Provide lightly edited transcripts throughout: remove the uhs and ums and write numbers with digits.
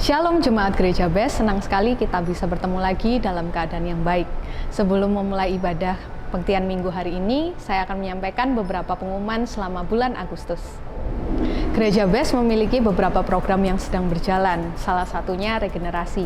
Shalom Jemaat Gereja BES, senang sekali kita bisa bertemu lagi dalam keadaan yang baik. Sebelum memulai ibadah pengtian minggu hari ini, saya akan menyampaikan beberapa pengumuman selama bulan Agustus. Gereja BES memiliki beberapa program yang sedang berjalan, salah satunya regenerasi.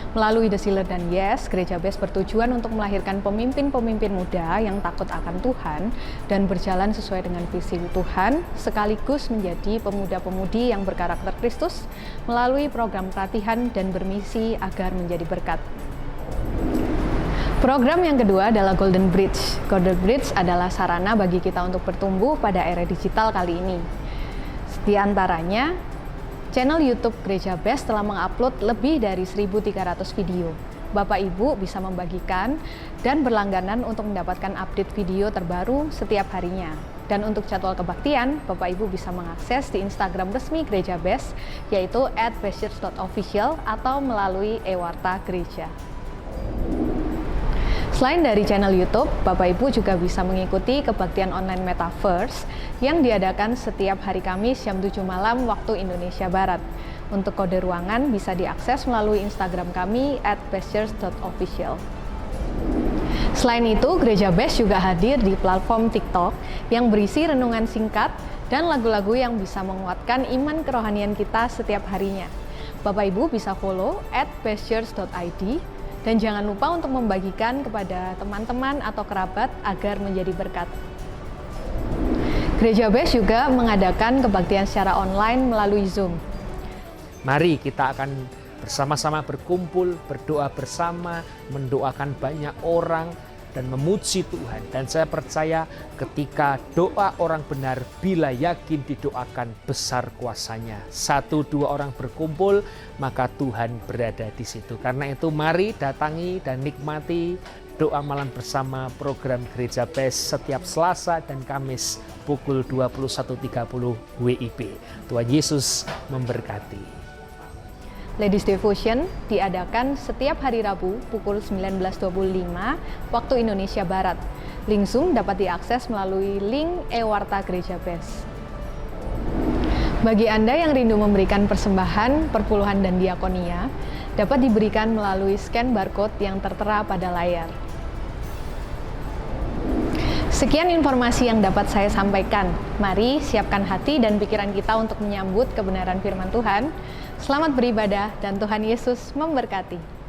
Melalui The Sealer dan Yes, Gereja BES bertujuan untuk melahirkan pemimpin-pemimpin muda yang takut akan Tuhan dan berjalan sesuai dengan visi Tuhan, sekaligus menjadi pemuda-pemudi yang berkarakter Kristus melalui program pelatihan dan bermisi agar menjadi berkat. Program yang kedua adalah Golden Bridge. Golden Bridge adalah sarana bagi kita untuk bertumbuh pada era digital kali ini. Di antaranya, channel YouTube Gereja BES telah mengupload lebih dari 1.300 video. Bapak Ibu bisa membagikan dan berlangganan untuk mendapatkan update video terbaru setiap harinya. Dan untuk jadwal kebaktian, Bapak Ibu bisa mengakses di Instagram resmi Gereja BES, yaitu @bestchurch.official atau melalui ewarta gereja. Selain dari channel YouTube, Bapak Ibu juga bisa mengikuti kebaktian online Metaverse yang diadakan setiap hari Kamis jam 7 malam waktu Indonesia Barat. Untuk kode ruangan bisa diakses melalui Instagram kami @bestchurch.official. Selain itu, Gereja BES juga hadir di platform TikTok yang berisi renungan singkat dan lagu-lagu yang bisa menguatkan iman kerohanian kita setiap harinya. Bapak Ibu bisa follow @bestchurch.id dan jangan lupa untuk membagikan kepada teman-teman atau kerabat agar menjadi berkat. Gereja BES juga mengadakan kebaktian secara online melalui Zoom. Mari kita akan bersama-sama berkumpul, berdoa bersama, mendoakan banyak orang, dan memuji Tuhan. Dan saya percaya ketika doa orang benar, bila yakin didoakan, besar kuasanya. 1-2 orang berkumpul, maka Tuhan berada di situ. Karena itu mari datangi dan nikmati doa malam bersama program Gereja BES setiap Selasa dan Kamis pukul 21.30 WIB. Tuhan Yesus memberkati. Ladies Devotion diadakan setiap hari Rabu pukul 19.25 waktu Indonesia Barat. Link Zoom dapat diakses melalui link ewarta Gereja BES. Bagi Anda yang rindu memberikan persembahan, perpuluhan, dan diakonia, dapat diberikan melalui scan barcode yang tertera pada layar. Sekian informasi yang dapat saya sampaikan. Mari siapkan hati dan pikiran kita untuk menyambut kebenaran firman Tuhan. Selamat beribadah dan Tuhan Yesus memberkati.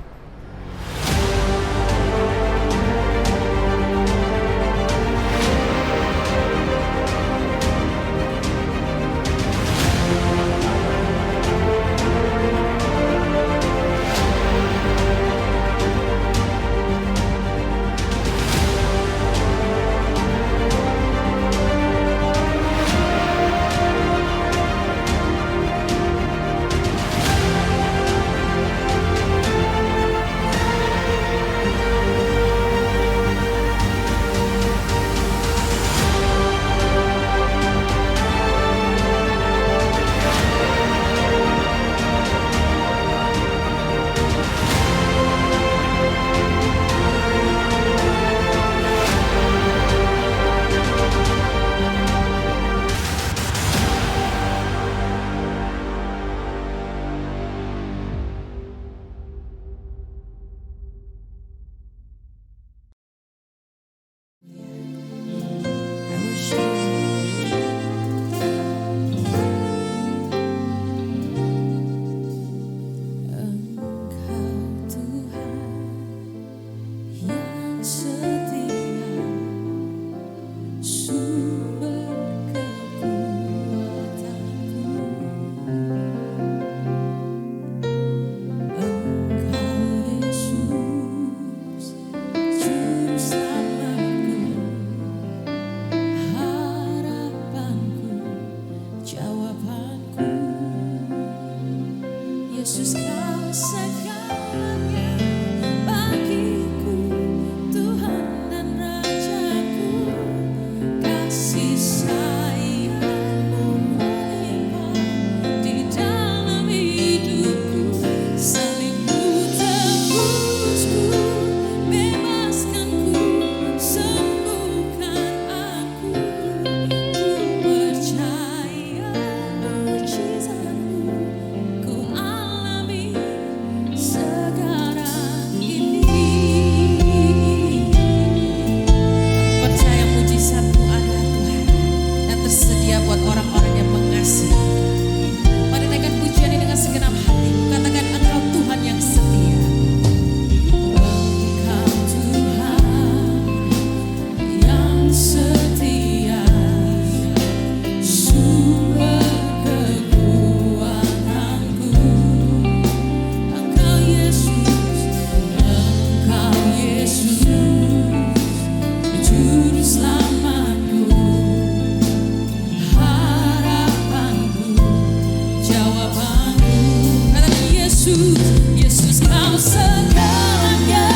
Yesus kau segalanya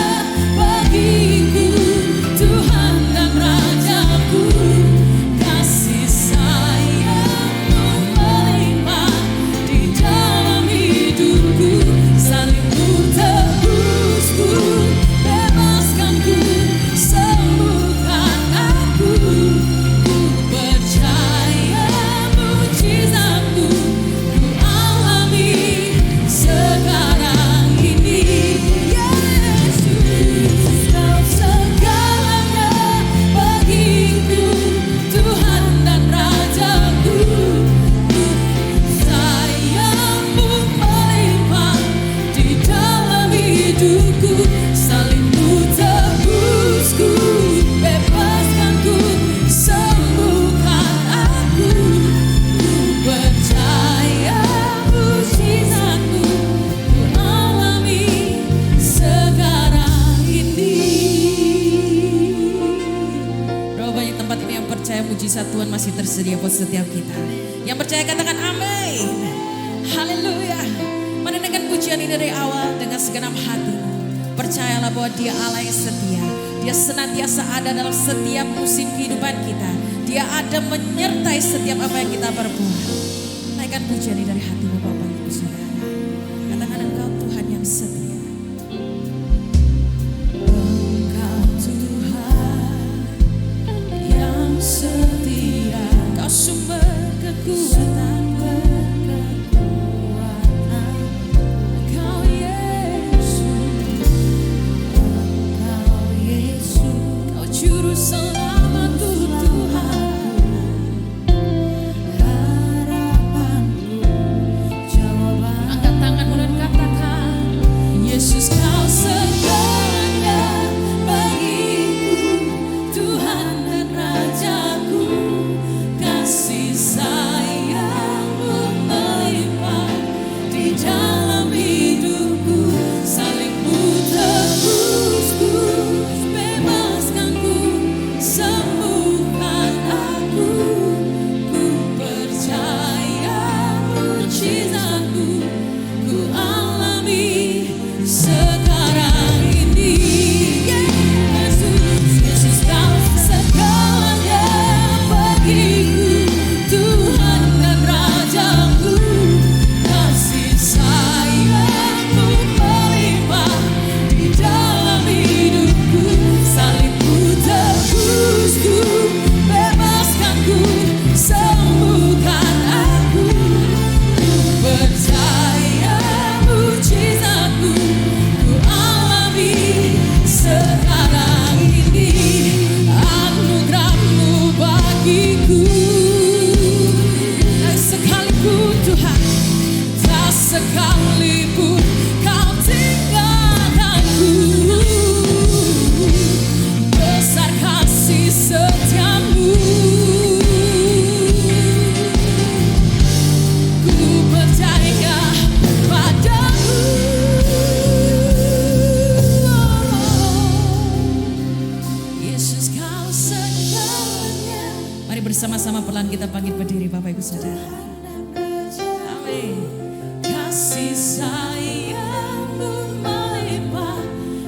bagiku, Tuhan dan Rajaku. Kasih sayang-Mu melimpah di dalam hidupku, salib-Mu tebusku, bebaskanku, sembuhkan aku. Ku percaya mujizat-Mu ku alami sekarang ini. Yesus kau segalanya bagiku, Tuhan dan Rajaku. Sayang-Mu melimpah di dalam hidupku, salib-Mu tebusku, bebaskanku, sembuhkan aku. Ku percaya mujizat-Mu ku alami sekarang ini. Berapa banyak tempat ini yang percaya mujizat Tuhan masih tersedia buat setiap kita? Yang percaya katakan amin. Haleluya. Mendengarkan pujian ini dari awal dengan segenap hati. Percayalah bahwa Dia Allah yang setia. Dia senantiasa ada dalam setiap musim kehidupan kita. Dia ada menyertai setiap apa yang kita perbuat. Naikkan pujian ini dari hatimu Bapak Ibu Saudara. Katakan Engkau Tuhan yang setia. Engkau Tuhan yang setia. Kau sumber kekuatan. Engkau Yesus. Kau juru selamatku Tuhan. Harapanku, jawaban. Angkat tanganmu dan katakan, Yesus kau segalanya bagiku, Tuhan dan Rajaku. Kasih sayang-Mu melimpah di dalam hidupku, salib-Mu tebusku, bebaskanku, sembuhkan aku. Ku percaya mujizat-Mu ku alami sekarang ini. Yesus kau segalanya bagiku, Tuhan dan Rajaku. Kasih sayang-Mu melimpah di dalam hidupku, salib-Mu tebusku, bebaskanku, sembuhkan aku. Ku percaya mujizat-Mu ku alami sekarang ini. Anugerah-Mu bagiku, tak sekalipun Tuhan, tak sekalipun Kau tinggalkanku. Besar kasih setia-Mu, ku percaya padamu. Yesus kau segalanya. Mari bersama-sama perlahan kita panggil berdiri Bapak Ibu Saudara. Amin. Kasih sayang-Mu melimpah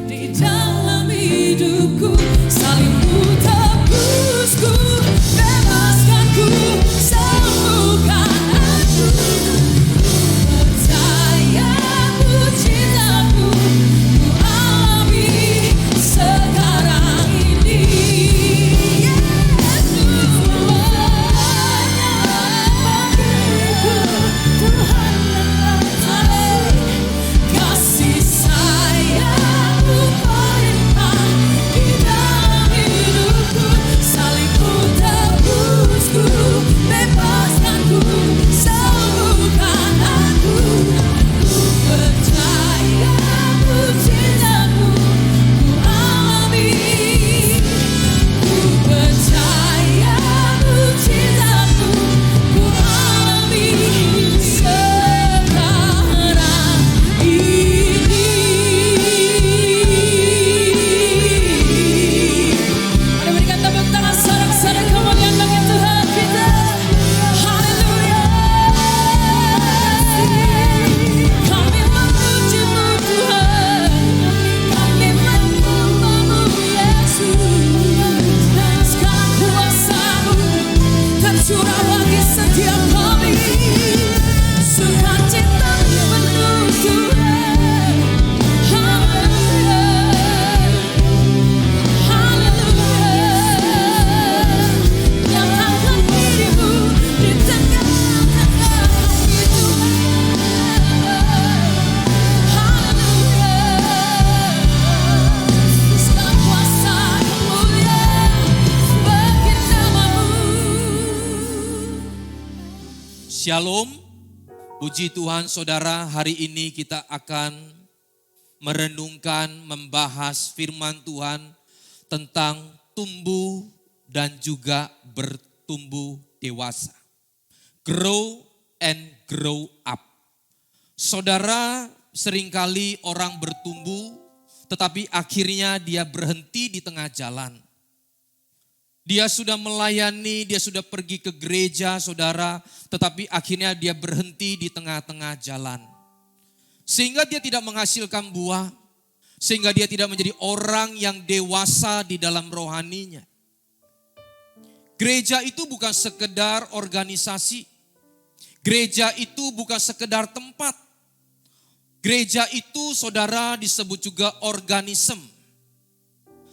di dalam hidupku, salib-Mu tebusku, bebaskanku, sembuhkan aku. Percaya mujizat-Mu ku alami sekarang ini. Yesus semuanya bagiku, Tuhan dan Raja. Shalom, puji Tuhan saudara, hari ini kita akan merenungkan, membahas firman Tuhan tentang tumbuh dan juga bertumbuh dewasa. Grow and grow up. Saudara, seringkali orang bertumbuh tetapi akhirnya dia berhenti di tengah jalan. Dia sudah melayani, dia sudah pergi ke gereja, saudara, tetapi akhirnya dia berhenti di tengah-tengah jalan. Sehingga dia tidak menghasilkan buah, sehingga dia tidak menjadi orang yang dewasa di dalam rohaninya. Gereja itu bukan sekedar organisasi. Gereja itu bukan sekedar tempat. Gereja itu, saudara, disebut juga organisme.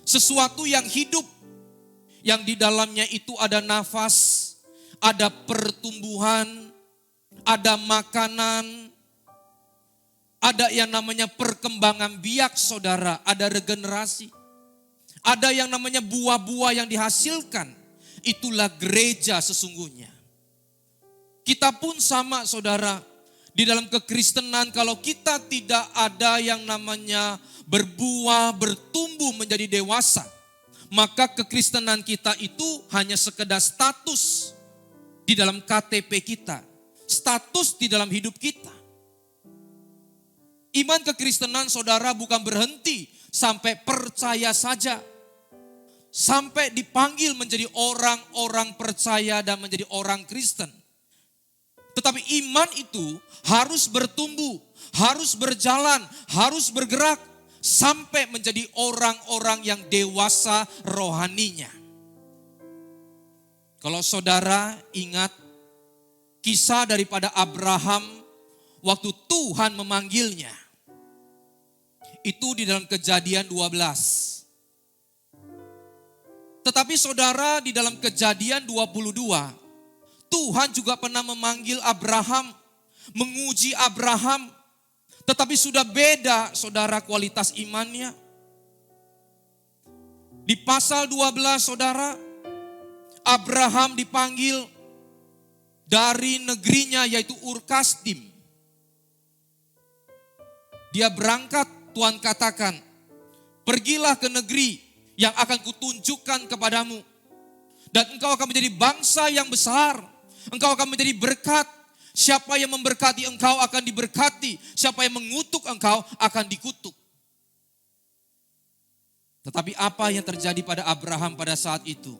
Sesuatu yang hidup, yang di dalamnya itu ada nafas, ada pertumbuhan, ada makanan, ada yang namanya perkembangan biak, saudara, ada regenerasi. Ada yang namanya buah-buah yang dihasilkan. Itulah gereja sesungguhnya. Kita pun sama, saudara. Di dalam kekristenan, kalau kita tidak ada yang namanya berbuah, bertumbuh menjadi dewasa, maka kekristenan kita itu hanya sekedar status di dalam KTP kita, status di dalam hidup kita. Iman kekristenan, saudara, bukan berhenti sampai percaya saja, sampai dipanggil menjadi orang-orang percaya dan menjadi orang Kristen. Tetapi iman itu harus bertumbuh, harus berjalan, harus bergerak sampai menjadi orang-orang yang dewasa rohaninya. Kalau saudara ingat kisah daripada Abraham waktu Tuhan memanggilnya. Itu di dalam Kejadian 12. Tetapi saudara, di dalam Kejadian 22, Tuhan juga pernah memanggil Abraham, menguji Abraham, tetapi sudah beda, saudara, kualitas imannya. Di pasal 12, saudara, Abraham dipanggil dari negerinya, yaitu Ur Kasdim. Dia berangkat, Tuhan katakan, pergilah ke negeri yang akan kutunjukkan kepadamu. Dan engkau akan menjadi bangsa yang besar. Engkau akan menjadi berkat. Siapa yang memberkati engkau akan diberkati. Siapa yang mengutuk engkau akan dikutuk. Tetapi apa yang terjadi pada Abraham pada saat itu?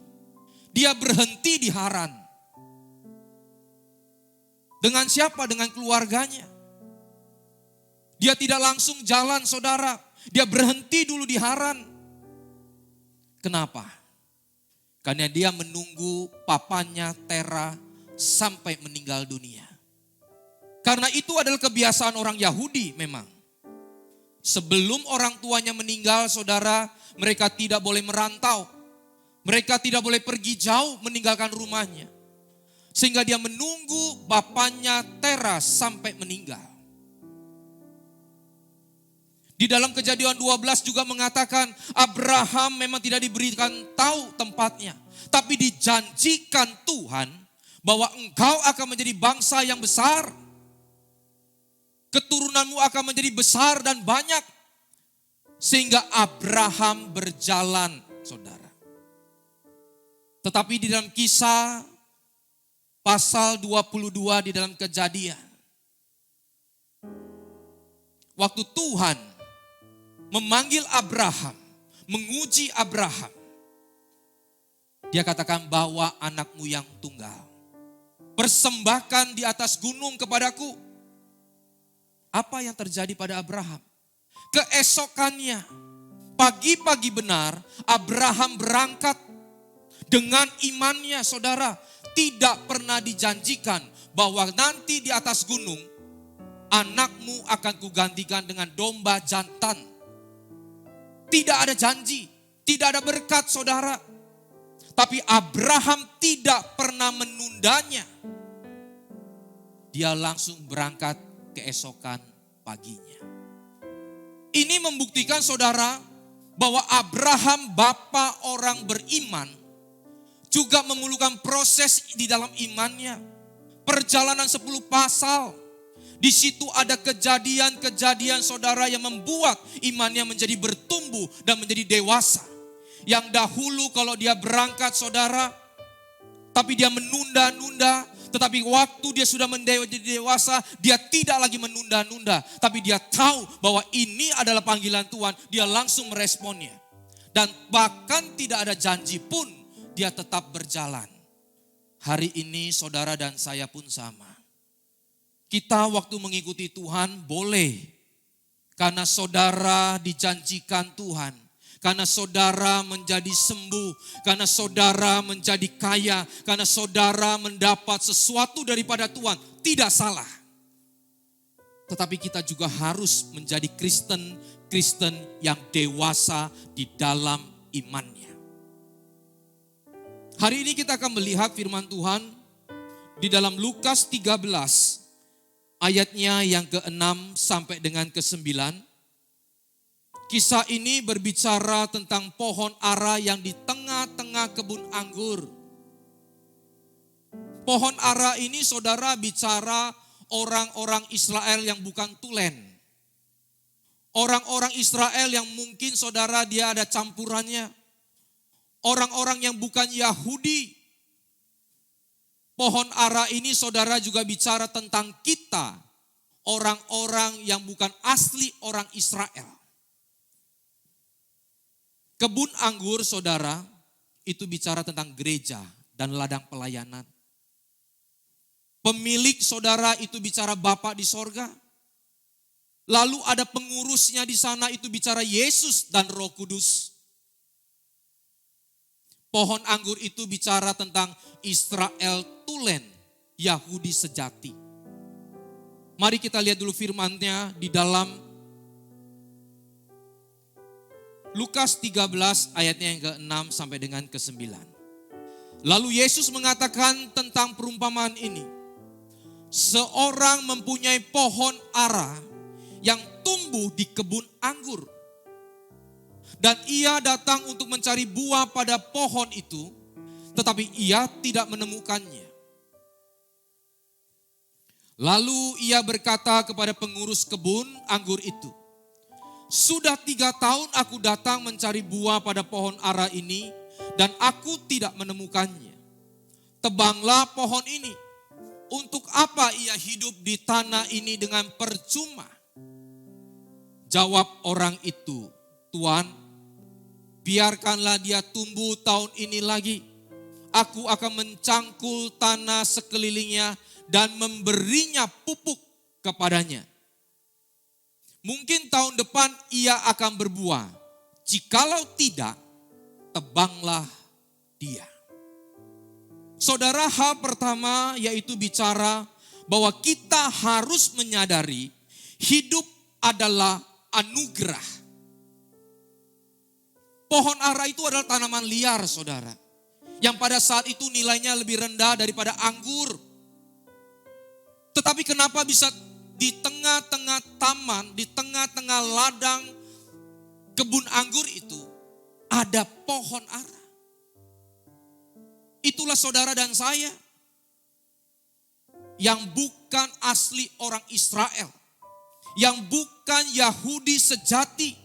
Dia berhenti di Haran. Dengan siapa? Dengan keluarganya. Dia tidak langsung jalan, saudara. Dia berhenti dulu di Haran. Kenapa? Karena dia menunggu papanya Tera sampai meninggal dunia. Karena itu adalah kebiasaan orang Yahudi memang. Sebelum orang tuanya meninggal, saudara, mereka tidak boleh merantau. Mereka tidak boleh pergi jauh meninggalkan rumahnya. Sehingga dia menunggu bapaknya Tera sampai meninggal. Di dalam Kejadian 12 juga mengatakan Abraham memang tidak diberikan tahu tempatnya. Tapi dijanjikan Tuhan bahwa engkau akan menjadi bangsa yang besar. Keturunanmu akan menjadi besar dan banyak. Sehingga Abraham berjalan, saudara. Tetapi di dalam Kisah pasal 22 di dalam Kejadian, waktu Tuhan memanggil Abraham, menguji Abraham, dia katakan, bawa anakmu yang tunggal. Persembahkan di atas gunung kepadaku. Apa yang terjadi pada Abraham? Keesokannya, pagi-pagi benar, Abraham berangkat dengan imannya, saudara. Tidak pernah dijanjikan bahwa nanti di atas gunung, anakmu akan kugantikan dengan domba jantan. Tidak ada janji, tidak ada berkat, saudara. Tapi Abraham tidak pernah menundanya. Dia langsung berangkat keesokan paginya. Ini membuktikan, saudara, bahwa Abraham, bapa orang beriman, juga memerlukan proses di dalam imannya. Perjalanan 10 pasal. Di situ ada kejadian-kejadian saudara yang membuat imannya menjadi bertumbuh dan menjadi dewasa. Yang dahulu kalau dia berangkat saudara, tapi dia menunda-nunda. Tetapi waktu dia sudah menjadi dewasa, dia tidak lagi menunda-nunda. Tapi dia tahu bahwa ini adalah panggilan Tuhan, dia langsung meresponnya. Dan bahkan tidak ada janji pun, dia tetap berjalan. Hari ini saudara dan saya pun sama. Kita waktu mengikuti Tuhan boleh. Karena saudara dijanjikan Tuhan. Karena saudara menjadi sembuh. Karena saudara menjadi kaya. Karena saudara mendapat sesuatu daripada Tuhan. Tidak salah. Tetapi kita juga harus menjadi Kristen yang dewasa di dalam imannya. Hari ini kita akan melihat firman Tuhan di dalam Lukas 13. Ayatnya yang ke-6 sampai dengan ke-9. Kisah ini berbicara tentang pohon ara yang di tengah-tengah kebun anggur. Pohon ara ini saudara bicara orang-orang Israel yang bukan tulen. Orang-orang Israel yang mungkin saudara dia ada campurannya. Orang-orang yang bukan Yahudi. Pohon ara ini saudara juga bicara tentang kita. Orang-orang yang bukan asli orang Israel. Kebun anggur saudara itu bicara tentang gereja dan ladang pelayanan. Pemilik saudara itu bicara Bapa di sorga. Lalu ada pengurusnya di sana itu bicara Yesus dan Roh Kudus. Pohon anggur itu bicara tentang Israel tulen, Yahudi sejati. Mari kita lihat dulu firman-Nya di dalam Lukas 13 ayatnya yang ke-6 sampai dengan ke-9. Lalu Yesus mengatakan tentang perumpamaan ini. Seorang mempunyai pohon ara yang tumbuh di kebun anggur. Dan ia datang untuk mencari buah pada pohon itu, tetapi ia tidak menemukannya. Lalu ia berkata kepada pengurus kebun anggur itu, sudah 3 tahun aku datang mencari buah pada pohon ara ini, dan aku tidak menemukannya. Tebanglah pohon ini. Untuk apa ia hidup di tanah ini dengan percuma? Jawab orang itu, Tuan, biarkanlah dia tumbuh tahun ini lagi. Aku akan mencangkul tanah sekelilingnya dan memberinya pupuk kepadanya. Mungkin tahun depan ia akan berbuah. Jikalau tidak, tebanglah dia. Saudara, hal pertama yaitu bicara bahwa kita harus menyadari hidup adalah anugerah. Pohon ara itu adalah tanaman liar, saudara. Yang pada saat itu nilainya lebih rendah daripada anggur. Tetapi kenapa bisa di tengah-tengah taman, di tengah-tengah ladang kebun anggur itu ada pohon ara? Itulah saudara dan saya yang bukan asli orang Israel, yang bukan Yahudi sejati.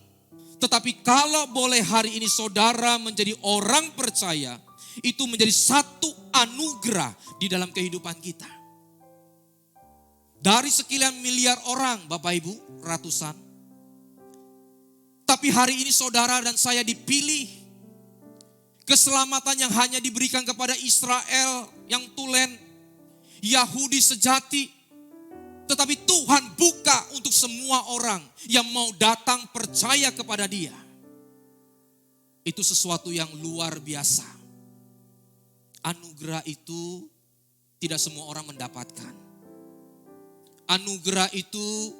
Tetapi kalau boleh hari ini saudara menjadi orang percaya, itu menjadi satu anugerah di dalam kehidupan kita. Dari sekian miliar orang, Bapak Ibu, ratusan. Tapi hari ini saudara dan saya dipilih. Keselamatan yang hanya diberikan kepada Israel yang tulen, Yahudi sejati. Tetapi Tuhan buka untuk semua orang yang mau datang percaya kepada Dia. Itu sesuatu yang luar biasa. Anugerah itu tidak semua orang mendapatkan. Anugerah itu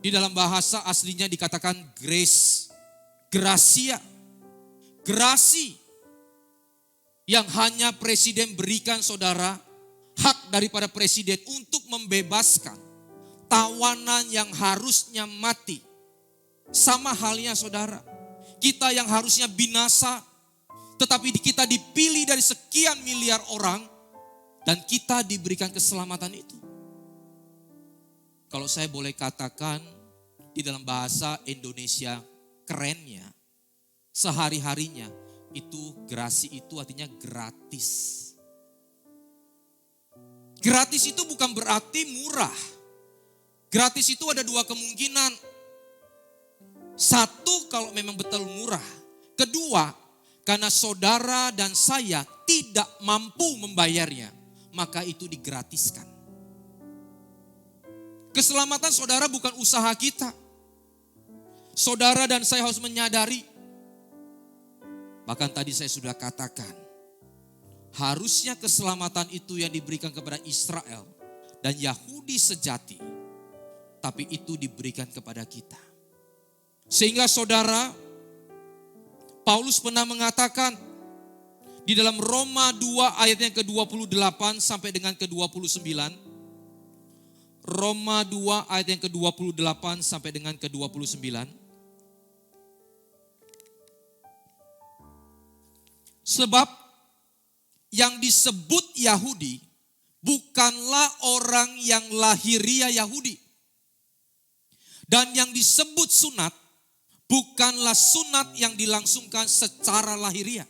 di dalam bahasa aslinya dikatakan grace, gracia, grasi. Yang hanya presiden berikan saudara, hak daripada presiden untuk membebaskan tawanan yang harusnya mati. Sama halnya saudara, kita yang harusnya binasa, tetapi kita dipilih dari sekian miliar orang, Dan kita diberikan keselamatan itu. Kalau saya boleh katakan di dalam bahasa Indonesia kerennya, sehari-harinya itu gerasi itu artinya gratis. Gratis itu bukan berarti murah. Gratis itu ada dua kemungkinan. Satu, kalau memang betul murah. Kedua, karena saudara dan saya tidak mampu membayarnya, maka itu digratiskan. Keselamatan saudara bukan usaha kita. Saudara dan saya harus menyadari, bahkan tadi saya sudah katakan, harusnya keselamatan itu yang diberikan kepada Israel dan Yahudi sejati, tapi itu diberikan kepada kita. Sehingga saudara, Paulus pernah mengatakan di dalam Roma 2 ayat yang ke-28 sampai dengan ke-29. Roma 2 ayat yang ke-28 sampai dengan ke-29. Sebab yang disebut Yahudi bukanlah orang yang lahiriah Yahudi. Dan yang disebut sunat bukanlah sunat yang dilangsungkan secara lahiriah.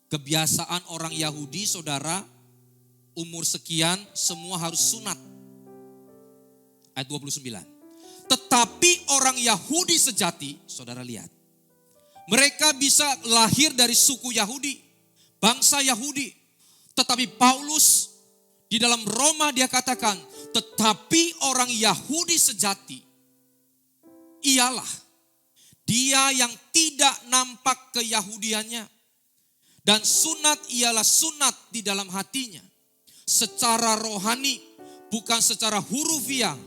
Kebiasaan orang Yahudi, saudara, umur sekian semua harus sunat. Ayat 29. Tetapi orang Yahudi sejati, saudara lihat, mereka bisa lahir dari suku Yahudi, bangsa Yahudi. Tetapi Paulus di dalam Roma dia katakan, tetapi orang Yahudi sejati ialah dia yang tidak nampak keyahudiannya. Dan sunat ialah sunat di dalam hatinya. Secara rohani, bukan secara hurufiah.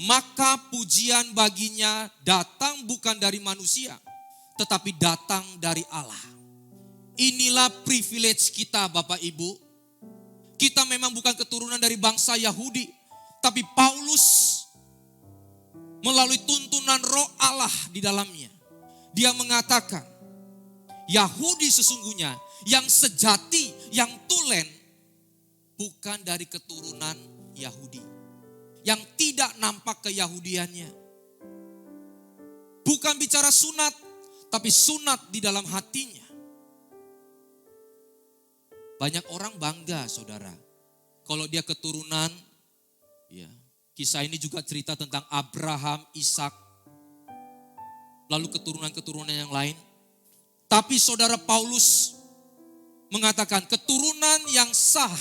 Maka pujian baginya datang bukan dari manusia, tetapi datang dari Allah. Inilah privilege kita Bapak Ibu. Kita memang bukan keturunan dari bangsa Yahudi, tapi Paulus melalui tuntunan roh Allah di dalamnya, dia mengatakan, Yahudi sesungguhnya yang sejati, yang tulen, bukan dari keturunan Yahudi, yang tidak nampak keyahudiannya. Bukan bicara sunat, tapi sunat di dalam hatinya. Banyak orang bangga, saudara, kalau dia keturunan, ya, kisah ini juga cerita tentang Abraham, Ishak, lalu keturunan-keturunan yang lain. Tapi saudara, Paulus mengatakan keturunan yang sah,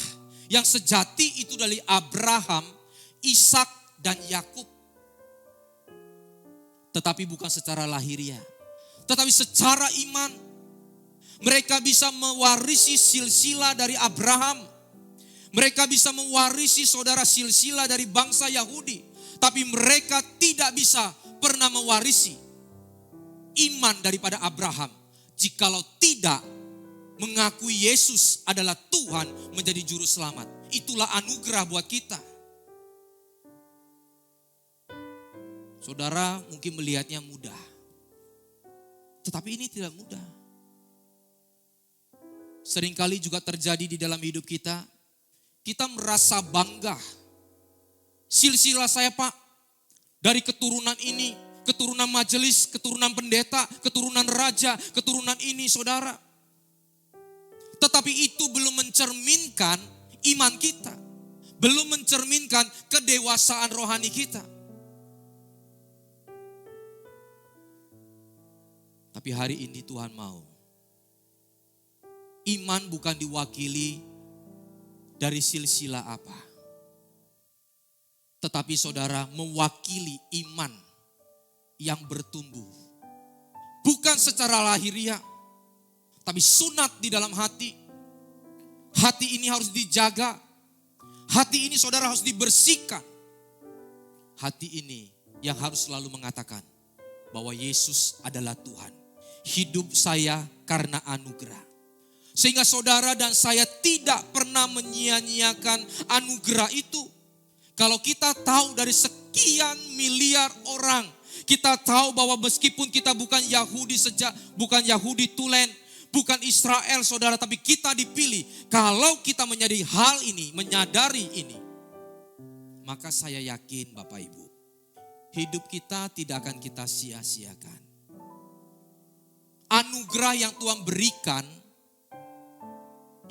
yang sejati itu dari Abraham, Ishak dan Yakub. Tetapi bukan secara lahiriah, tetapi secara iman. Mereka bisa mewarisi silsilah dari Abraham. Mereka bisa mewarisi saudara silsilah dari bangsa Yahudi. Tapi mereka tidak bisa pernah mewarisi iman daripada Abraham, jikalau tidak mengakui Yesus adalah Tuhan menjadi juru selamat. Itulah anugerah buat kita. Saudara mungkin melihatnya mudah, tetapi ini tidak mudah. Seringkali juga terjadi di dalam hidup kita. Kita merasa bangga. Silsilah saya Pak, dari keturunan ini, keturunan majelis, keturunan pendeta, keturunan raja, keturunan ini saudara. Tetapi itu belum mencerminkan iman kita. Belum mencerminkan kedewasaan rohani kita. Tapi hari ini Tuhan mau. Iman bukan diwakili dari silsilah apa. Tetapi saudara mewakili iman yang bertumbuh. Bukan secara lahiriah, tapi sunat di dalam hati. Hati ini harus dijaga. Hati ini saudara harus dibersihkan. Hati ini yang harus selalu mengatakan bahwa Yesus adalah Tuhan. Hidup saya karena anugerah. Sehingga saudara dan saya tidak pernah menyia-nyiakan anugerah itu. Kalau kita tahu dari sekian miliar orang, kita tahu bahwa meskipun kita bukan Yahudi bukan Yahudi tulen, bukan Israel saudara, tapi kita dipilih. Kalau kita menyadari hal ini, menyadari ini, maka saya yakin Bapak Ibu, hidup kita tidak akan kita sia-siakan. Anugerah yang Tuhan berikan,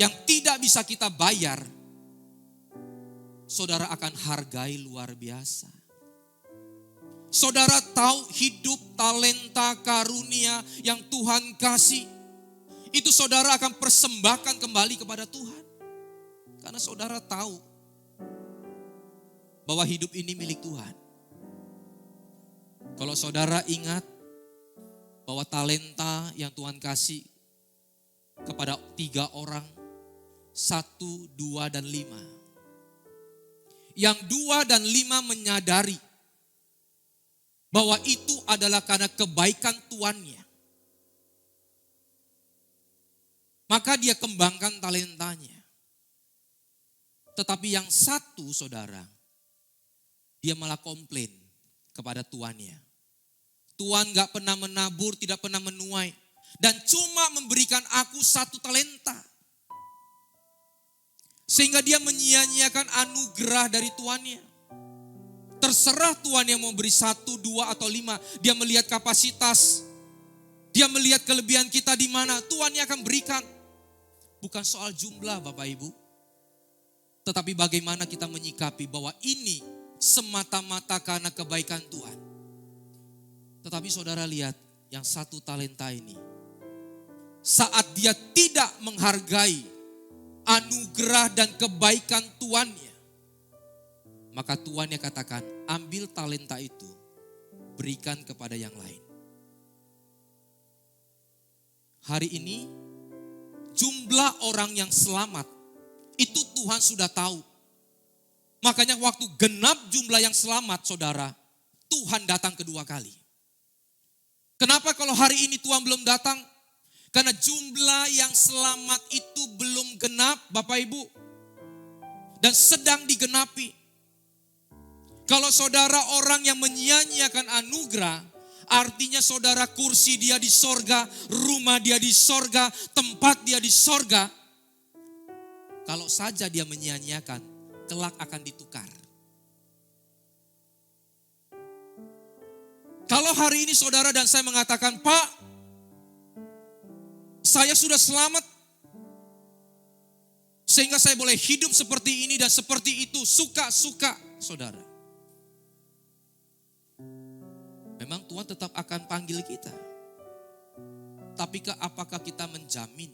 yang tidak bisa kita bayar, saudara akan hargai luar biasa. Saudara tahu hidup, talenta, karunia yang Tuhan kasih, itu saudara akan persembahkan kembali kepada Tuhan. Karena saudara tahu bahwa hidup ini milik Tuhan. Kalau saudara ingat bahwa talenta yang Tuhan kasih kepada 3 orang, 1, 2, dan 5. Yang 2 dan 5 menyadari bahwa itu adalah karena kebaikan tuannya. Maka dia kembangkan talentanya. Tetapi yang 1 saudara, dia malah komplain kepada tuannya. Tuan gak pernah menabur, tidak pernah menuai. Dan cuma memberikan aku 1 talenta. Sehingga dia menyia-nyiakan anugerah dari tuannya. Terserah Tuhan yang mau beri 1, 2, atau 5. Dia melihat kapasitas. Dia melihat kelebihan kita di mana. Tuhan yang akan berikan. Bukan soal jumlah Bapak Ibu. Tetapi bagaimana kita menyikapi bahwa ini semata-mata karena kebaikan Tuhan. Tetapi saudara lihat yang 1 talenta ini. Saat dia tidak menghargai anugerah dan kebaikan tuannya, maka tuannya katakan, ambil talenta itu, berikan kepada yang lain. Hari ini, jumlah orang yang selamat, itu Tuhan sudah tahu. Makanya waktu genap jumlah yang selamat, saudara, Tuhan datang kedua kali. Kenapa kalau hari ini Tuhan belum datang? Karena jumlah yang selamat itu belum genap, Bapak Ibu. Dan sedang digenapi. Kalau saudara orang yang menyia-nyiakan anugerah, artinya saudara kursi dia di sorga, rumah dia di sorga, tempat dia di sorga. Kalau saja dia menyia-nyiakan, kelak akan ditukar. Kalau hari ini saudara dan saya mengatakan, Pak, saya sudah selamat, sehingga saya boleh hidup seperti ini dan seperti itu, suka-suka saudara. Memang Tuhan tetap akan panggil kita. Tapi apakah kita menjamin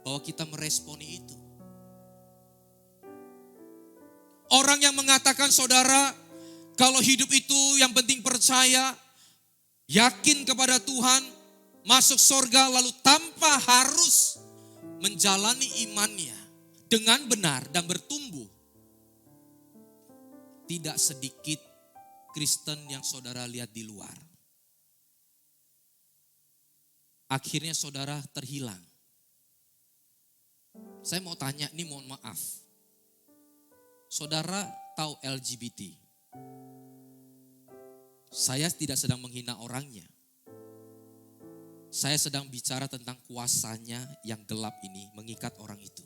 bahwa kita meresponi itu? Orang yang mengatakan saudara, kalau hidup itu yang penting percaya, yakin kepada Tuhan, masuk surga lalu tanpa harus menjalani imannya dengan benar dan bertumbuh. Tidak sedikit Kristen yang saudara lihat di luar. Akhirnya saudara terhilang. Saya mau tanya, ini mohon maaf. Saudara tahu LGBT? Saya tidak sedang menghina orangnya. Saya sedang bicara tentang kuasanya yang gelap ini mengikat orang itu.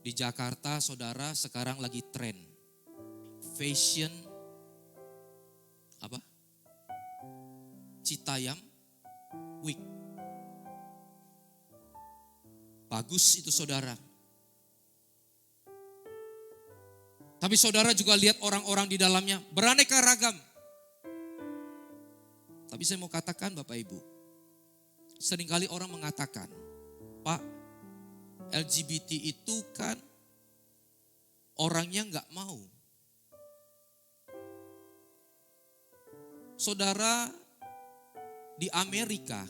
Di Jakarta saudara sekarang lagi tren fashion Citayam Week. Bagus itu saudara. Tapi saudara juga lihat orang-orang di dalamnya beraneka ragam. Tapi saya mau katakan Bapak Ibu, seringkali orang mengatakan, Pak, LGBT itu kan orangnya gak mau. Saudara, di Amerika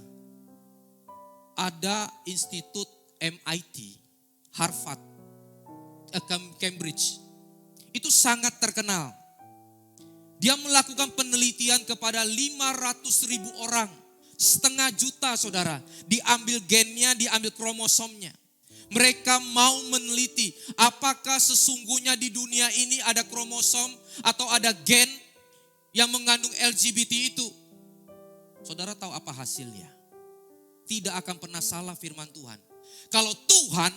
ada institut MIT, Harvard, Cambridge. Itu sangat terkenal. Dia melakukan penelitian kepada 500.000 orang. 500.000 saudara. Diambil gennya, diambil kromosomnya. Mereka mau meneliti apakah sesungguhnya di dunia ini ada kromosom atau ada gen yang mengandung LGBT itu. saudara tahu apa hasilnya? Tidak akan pernah salah firman Tuhan. Kalau Tuhan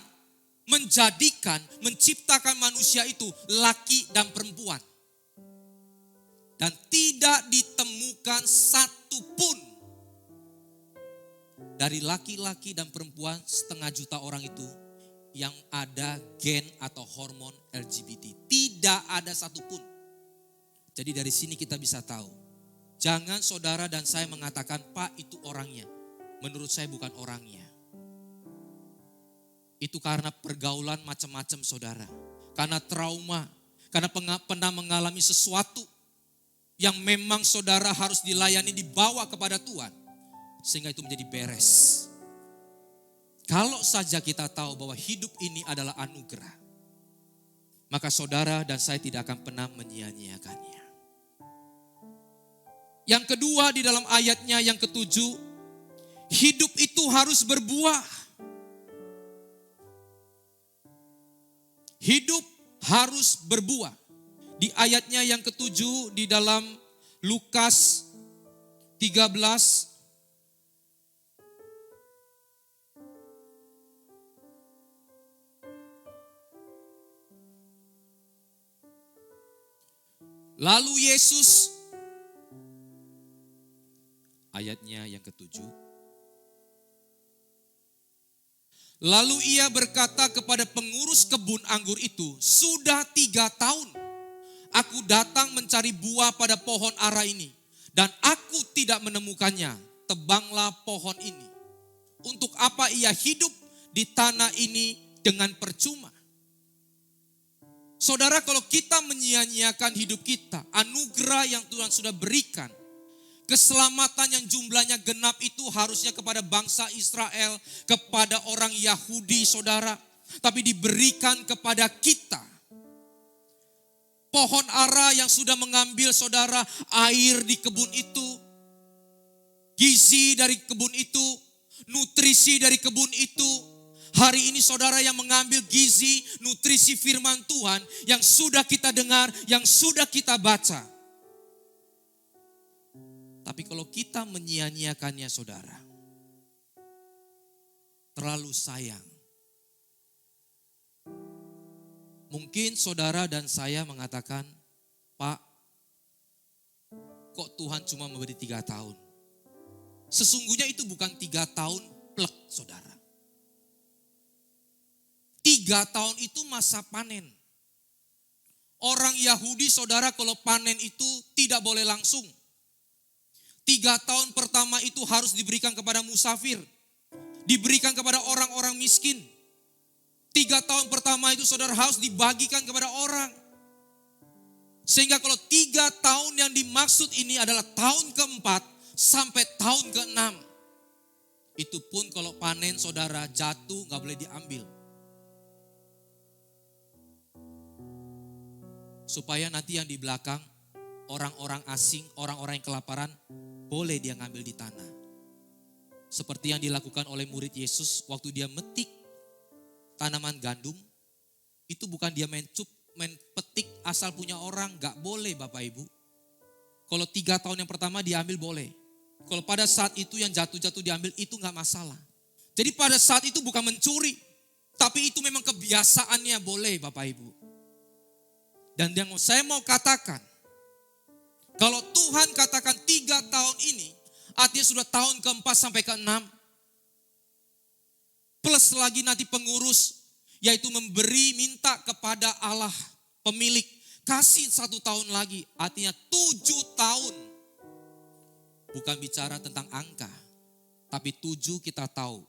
menciptakan manusia itu laki dan perempuan. Dan tidak ditemukan satupun dari laki-laki dan perempuan 500 juta orang itu yang ada gen atau hormon LGBT. Tidak ada satupun. Jadi dari sini kita bisa tahu. Jangan saudara dan saya mengatakan, Pak itu orangnya. Menurut saya bukan orangnya. Itu karena pergaulan macam-macam saudara. Karena trauma. Karena pernah mengalami sesuatu yang memang saudara harus dilayani, dibawa kepada Tuhan. Sehingga itu menjadi beres. Kalau saja kita tahu bahwa hidup ini adalah anugerah, maka saudara dan saya tidak akan pernah menyia-nyiakannya. Yang kedua di dalam ayatnya yang ke-7, hidup itu harus berbuah. Hidup harus berbuah. Di ayatnya yang ke-7 di dalam Lukas 13. Lalu Yesus, ayatnya yang ke-7. Lalu ia berkata kepada pengurus kebun anggur itu, sudah 3 tahun aku datang mencari buah pada pohon ara ini. Dan aku tidak menemukannya, tebanglah pohon ini. Untuk apa ia hidup di tanah ini dengan percuma? Saudara, kalau kita menyia-nyiakan hidup kita, anugerah yang Tuhan sudah berikan, keselamatan yang jumlahnya genap itu harusnya kepada bangsa Israel, kepada orang Yahudi saudara. Tapi diberikan kepada kita. Pohon ara yang sudah mengambil saudara air di kebun itu. Gizi dari kebun itu. Nutrisi dari kebun itu. Hari ini saudara yang mengambil gizi, nutrisi firman Tuhan yang sudah kita dengar, yang sudah kita baca. Tapi kalau kita menyia-nyiakannya saudara, terlalu sayang. Mungkin saudara dan saya mengatakan, Pak, kok Tuhan cuma memberi 3 tahun? Sesungguhnya itu bukan 3 tahun plek saudara. 3 tahun itu masa panen. Orang Yahudi saudara kalau panen itu tidak boleh langsung. 3 tahun pertama itu harus diberikan kepada musafir. Diberikan kepada orang-orang miskin. 3 tahun pertama itu saudara harus dibagikan kepada orang. Sehingga kalau 3 tahun yang dimaksud ini adalah tahun ke-4 sampai tahun ke-6. Itu pun kalau panen saudara jatuh gak boleh diambil. Supaya nanti yang di belakang, orang-orang asing, orang-orang yang kelaparan, boleh dia ngambil di tanah. Seperti yang dilakukan oleh murid Yesus waktu dia metik tanaman gandum. Itu bukan dia main petik asal punya orang, gak boleh Bapak Ibu. Kalau 3 tahun yang pertama diambil boleh. Kalau pada saat itu yang jatuh-jatuh diambil itu gak masalah. Jadi pada saat itu bukan mencuri. Tapi itu memang kebiasaannya boleh Bapak Ibu. Dan yang saya mau katakan, kalau Tuhan katakan 3 tahun ini, artinya sudah tahun ke-4 sampai ke-6. Plus lagi nanti pengurus, yaitu minta kepada Allah pemilik, kasih 1 tahun lagi, artinya 7 tahun. Bukan bicara tentang angka, tapi 7 kita tahu,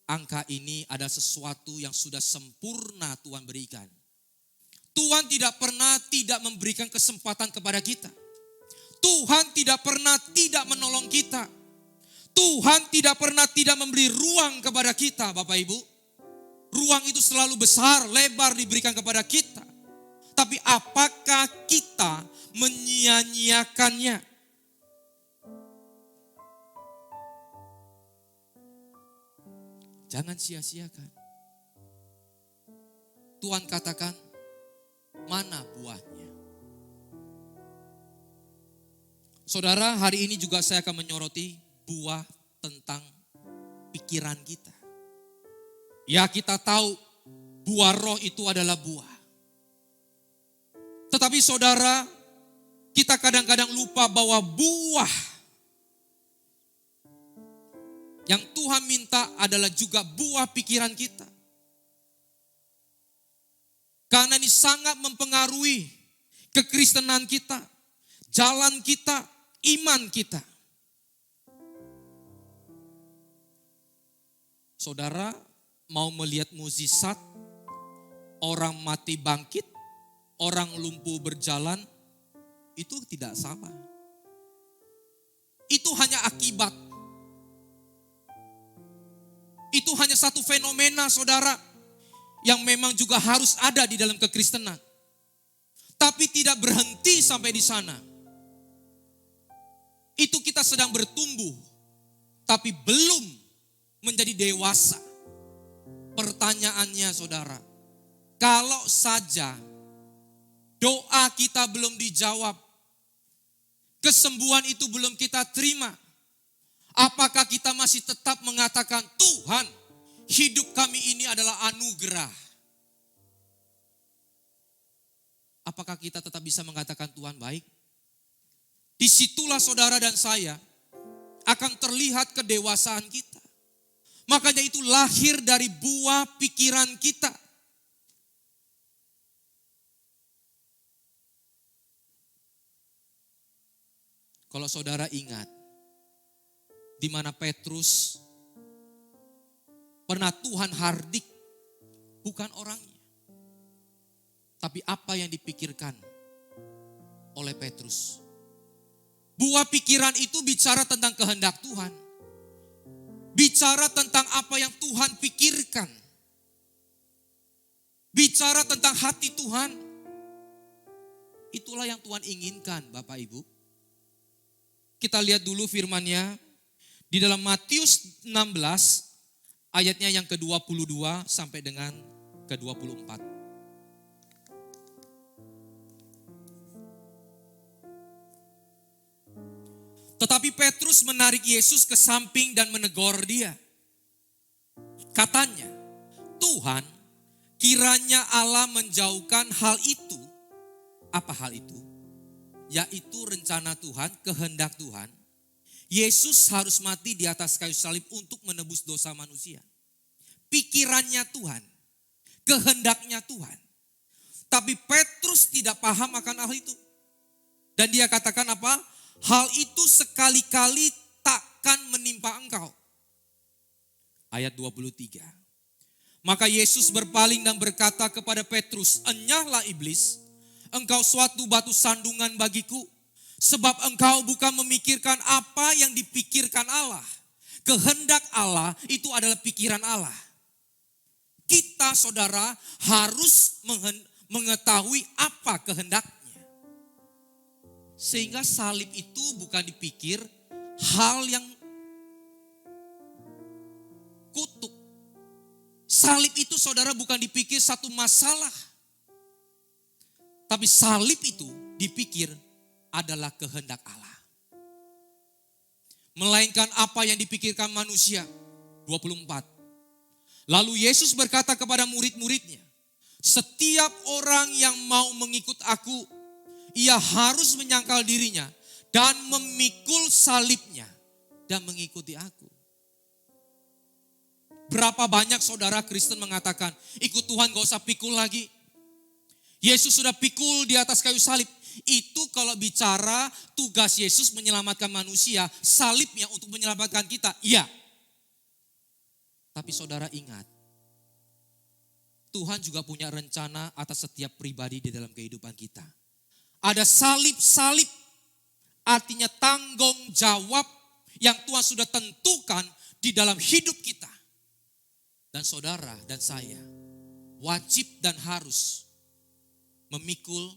angka ini ada sesuatu yang sudah sempurna Tuhan berikan. Tuhan tidak pernah tidak memberikan kesempatan kepada kita. Tuhan tidak pernah tidak menolong kita. Tuhan tidak pernah tidak memberi ruang kepada kita Bapak Ibu. Ruang itu selalu besar, lebar diberikan kepada kita. Tapi apakah kita menyia-nyiakannya? Jangan sia-siakan. Tuhan katakan, mana buahnya? Saudara, hari ini juga saya akan menyoroti buah tentang pikiran kita. Ya, kita tahu buah roh itu adalah buah. Tetapi saudara, kita kadang-kadang lupa bahwa buah yang Tuhan minta adalah juga buah pikiran kita. Karena ini sangat mempengaruhi kekristenan kita, jalan kita, iman kita. Saudara mau melihat mukjizat, orang mati bangkit, orang lumpuh berjalan, itu tidak sama. Itu hanya akibat. Itu hanya satu fenomena, saudara, yang memang juga harus ada di dalam kekristenan. Tapi tidak berhenti sampai di sana. Itu kita sedang bertumbuh, tapi belum menjadi dewasa. Pertanyaannya, saudara, kalau saja doa kita belum dijawab, kesembuhan itu belum kita terima, apakah kita masih tetap mengatakan, Tuhan, hidup kami ini adalah anugerah? Apakah kita tetap bisa mengatakan Tuhan baik? Disitulah saudara dan saya akan terlihat kedewasaan kita. Makanya itu lahir dari buah pikiran kita. Kalau saudara ingat, di mana Petrus pernah Tuhan hardik, bukan orangnya, tapi apa yang dipikirkan oleh Petrus. Buah pikiran itu bicara tentang kehendak Tuhan. Bicara tentang apa yang Tuhan pikirkan. Bicara tentang hati Tuhan. Itulah yang Tuhan inginkan, Bapak Ibu. Kita lihat dulu firman-Nya di dalam Matius 16 ayatnya yang ke-22 sampai dengan ke-24. Tetapi Petrus menarik Yesus ke samping dan menegur dia. Katanya, Tuhan, kiranya Allah menjauhkan hal itu. Apa hal itu? Yaitu rencana Tuhan, kehendak Tuhan. Yesus harus mati di atas kayu salib untuk menebus dosa manusia. Pikirannya Tuhan, kehendaknya Tuhan. Tapi Petrus tidak paham akan hal itu. Dan dia katakan apa? Hal itu sekali-kali takkan menimpa engkau. Ayat 23. Maka Yesus berpaling dan berkata kepada Petrus, enyahlah iblis, engkau suatu batu sandungan bagiku. Sebab engkau bukan memikirkan apa yang dipikirkan Allah. Kehendak Allah itu adalah pikiran Allah. Kita saudara harus mengetahui apa kehendaknya. Sehingga salib itu bukan dipikir hal yang kutuk. Salib itu saudara bukan dipikir satu masalah. Tapi salib itu dipikir adalah kehendak Allah. Melainkan apa yang dipikirkan manusia. 24. Lalu Yesus berkata kepada murid-muridnya, setiap orang yang mau mengikut aku, ia harus menyangkal dirinya dan memikul salibnya dan mengikuti aku. Berapa banyak saudara Kristen mengatakan, ikut Tuhan gak usah pikul lagi. Yesus sudah pikul di atas kayu salib. Itu kalau bicara tugas Yesus menyelamatkan manusia, salibnya untuk menyelamatkan kita, iya. Tapi saudara ingat, Tuhan juga punya rencana atas setiap pribadi di dalam kehidupan kita. Ada salib-salib, artinya tanggung jawab yang Tuhan sudah tentukan di dalam hidup kita. Dan saudara dan saya wajib dan harus memikul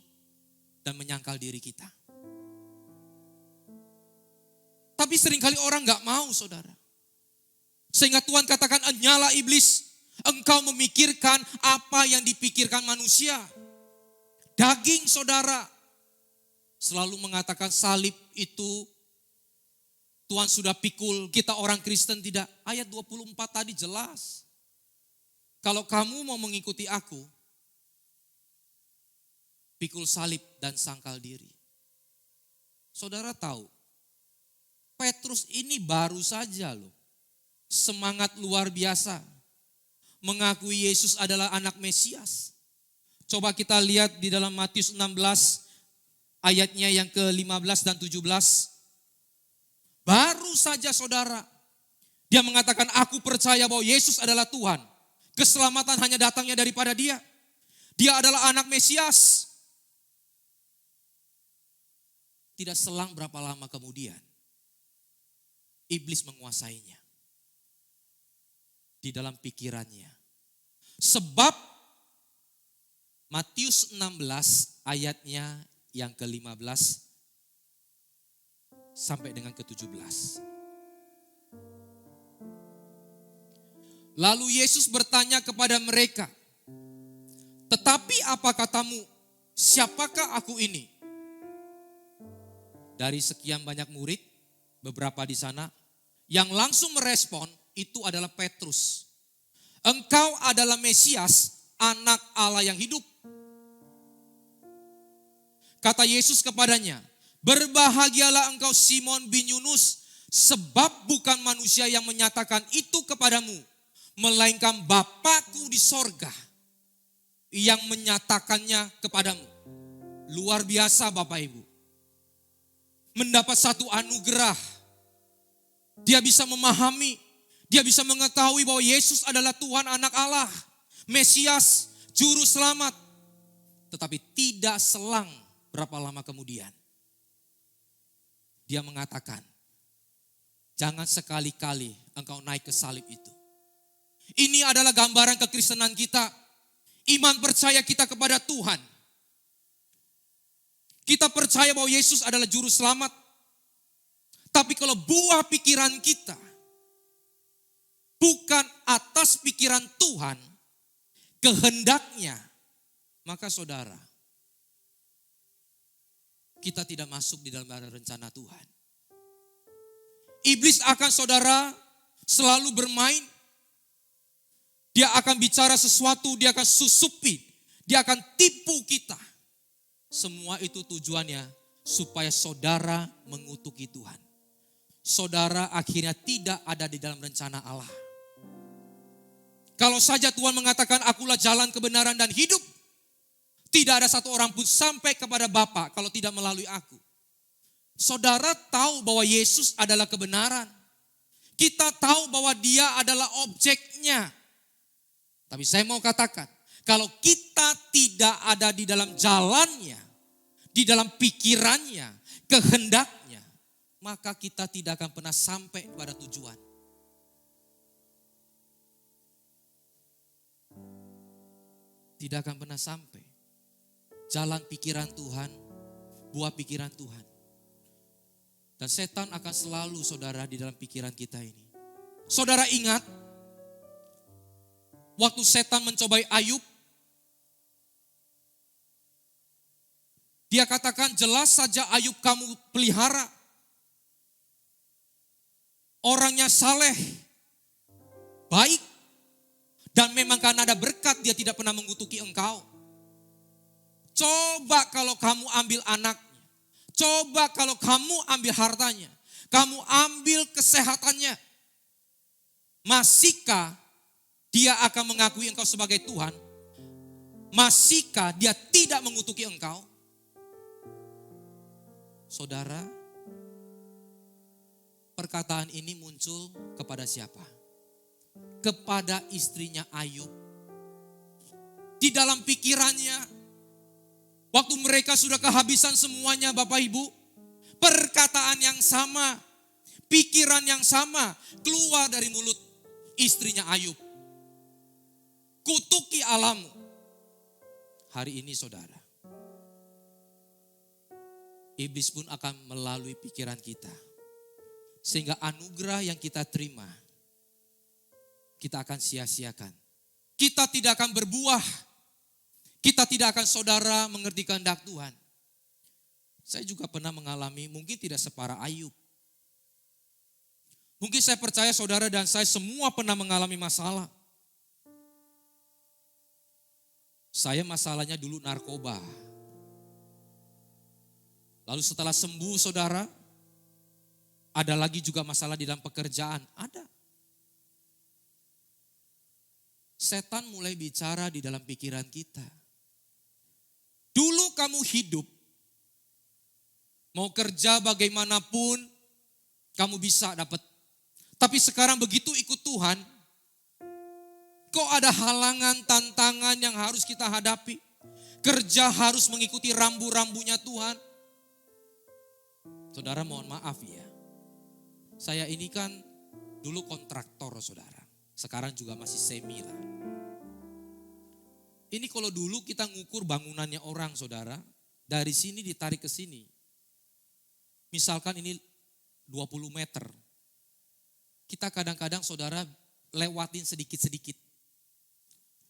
dan menyangkal diri kita. Tapi seringkali orang gak mau saudara. Sehingga Tuhan katakan, enyahlah iblis, engkau memikirkan apa yang dipikirkan manusia. Daging saudara selalu mengatakan salib itu Tuhan sudah pikul, kita orang Kristen tidak. Ayat 24 tadi jelas. Kalau kamu mau mengikuti aku, pikul salib dan sangkal diri. Saudara tahu, Petrus ini baru saja loh, semangat luar biasa, mengakui Yesus adalah anak Mesias. Coba kita lihat di dalam Matius 16 ayatnya yang ke-15 dan 17. Baru saja saudara, dia mengatakan aku percaya bahwa Yesus adalah Tuhan. Keselamatan hanya datangnya daripada dia. Dia adalah anak Mesias. Tidak selang berapa lama kemudian, iblis menguasainya. Di dalam pikirannya. Sebab Matius 16 ayatnya yang ke-15 sampai dengan ke-17. Lalu Yesus bertanya kepada mereka, tetapi apa katamu, siapakah aku ini? Dari sekian banyak murid, beberapa di sana, yang langsung merespon itu adalah Petrus. Engkau adalah Mesias, anak Allah yang hidup. Kata Yesus kepadanya, berbahagialah engkau Simon bin Yunus, sebab bukan manusia yang menyatakan itu kepadamu, melainkan Bapakku di sorga yang menyatakannya kepadamu. Luar biasa Bapak Ibu. Mendapat satu anugerah. Dia bisa memahami, dia bisa mengetahui bahwa Yesus adalah Tuhan anak Allah, Mesias, Juru Selamat. Tetapi tidak selang berapa lama kemudian, dia mengatakan, jangan sekali-kali engkau naik ke salib itu. Ini adalah gambaran kekristenan kita. Iman percaya kita kepada Tuhan. Kita percaya bahwa Yesus adalah Juru Selamat. Tapi kalau buah pikiran kita bukan atas pikiran Tuhan, kehendaknya, maka saudara, kita tidak masuk di dalam rencana Tuhan. Iblis akan saudara selalu bermain. Dia akan bicara sesuatu, dia akan susupi, dia akan tipu kita. Semua itu tujuannya supaya saudara mengutuki Tuhan. Saudara akhirnya tidak ada di dalam rencana Allah. Kalau saja Tuhan mengatakan akulah jalan kebenaran dan hidup, tidak ada satu orang pun sampai kepada Bapa kalau tidak melalui aku. Saudara tahu bahwa Yesus adalah kebenaran. Kita tahu bahwa dia adalah objeknya. Tapi saya mau katakan, kalau kita tidak ada di dalam jalannya, di dalam pikirannya, kehendaknya, maka kita tidak akan pernah sampai pada tujuan. Tidak akan pernah sampai. Jalan pikiran Tuhan, buah pikiran Tuhan. Dan setan akan selalu saudara di dalam pikiran kita ini. Saudara ingat, waktu setan mencobai Ayub, dia katakan jelas saja Ayub kamu pelihara. Orangnya saleh, baik, dan memang karena ada berkat dia tidak pernah mengutuki engkau. Coba kalau kamu ambil anaknya, coba kalau kamu ambil hartanya, kamu ambil kesehatannya, masihkah dia akan mengakui engkau sebagai Tuhan? Masihkah dia tidak mengutuki engkau? Saudara, perkataan ini muncul kepada siapa? Kepada istrinya Ayub. Di dalam pikirannya, waktu mereka sudah kehabisan semuanya Bapak Ibu, perkataan yang sama, pikiran yang sama keluar dari mulut istrinya Ayub. Kutuki Allahmu. Hari ini saudara, iblis pun akan melalui pikiran kita. Sehingga anugerah yang kita terima, kita akan sia-siakan. Kita tidak akan berbuah. Kita tidak akan saudara mengerti kehendak Tuhan. Saya juga pernah mengalami, mungkin tidak separah Ayub. Mungkin saya percaya saudara dan saya semua pernah mengalami masalah. Saya masalahnya dulu narkoba. Lalu setelah sembuh saudara, ada lagi juga masalah di dalam pekerjaan. Ada. Setan mulai bicara di dalam pikiran kita. Dulu kamu hidup, mau kerja bagaimanapun, kamu bisa dapat. Tapi sekarang begitu ikut Tuhan, kok ada halangan, tantangan yang harus kita hadapi. Kerja harus mengikuti rambu-rambunya Tuhan. Saudara mohon maaf ya. Saya ini kan dulu kontraktor saudara. Sekarang juga masih semi lah. Ini kalau dulu kita ngukur bangunannya orang saudara. Dari sini ditarik ke sini. Misalkan ini 20 meter. Kita kadang-kadang saudara lewatin sedikit-sedikit.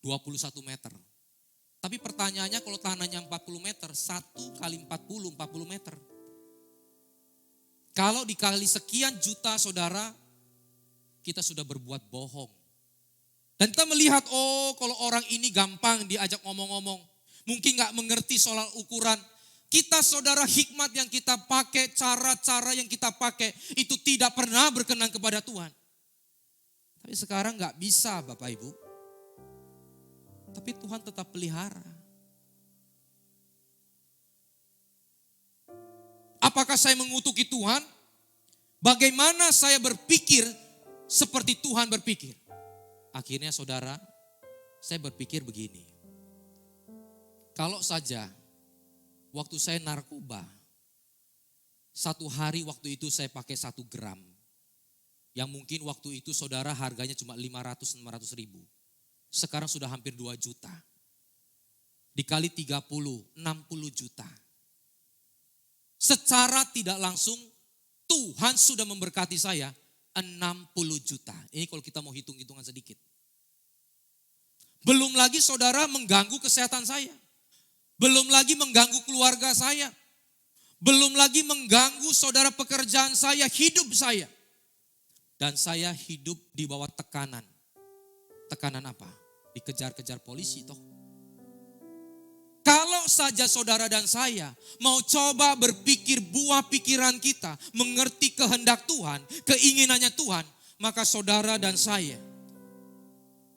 21 meter. Tapi pertanyaannya kalau tanahnya 40 meter, 1 kali 40 meter. Kalau dikali sekian juta saudara, kita sudah berbuat bohong. Dan kita melihat, oh kalau orang ini gampang diajak ngomong-ngomong. Mungkin gak mengerti soal ukuran. Kita saudara hikmat yang kita pakai, cara-cara yang kita pakai, itu tidak pernah berkenan kepada Tuhan. Tapi sekarang gak bisa Bapak Ibu. Tapi Tuhan tetap pelihara. Apakah saya mengutuki Tuhan? Bagaimana saya berpikir seperti Tuhan berpikir? Akhirnya saudara, saya berpikir begini. Kalau saja waktu saya narkoba, satu hari waktu itu saya pakai 1 gram. Yang mungkin waktu itu saudara harganya cuma 500-600 ribu. Sekarang sudah hampir 2 juta. Dikali 30, 60 juta. Secara tidak langsung Tuhan sudah memberkati saya 60 juta. Ini kalau kita mau hitung-hitungan sedikit. Belum lagi saudara mengganggu kesehatan saya. Belum lagi mengganggu keluarga saya. Belum lagi mengganggu saudara pekerjaan saya, hidup saya. Dan saya hidup di bawah tekanan. Tekanan apa? Dikejar-kejar polisi toh. Kalau saja saudara dan saya mau coba berpikir buah pikiran kita, mengerti kehendak Tuhan, keinginannya Tuhan, maka saudara dan saya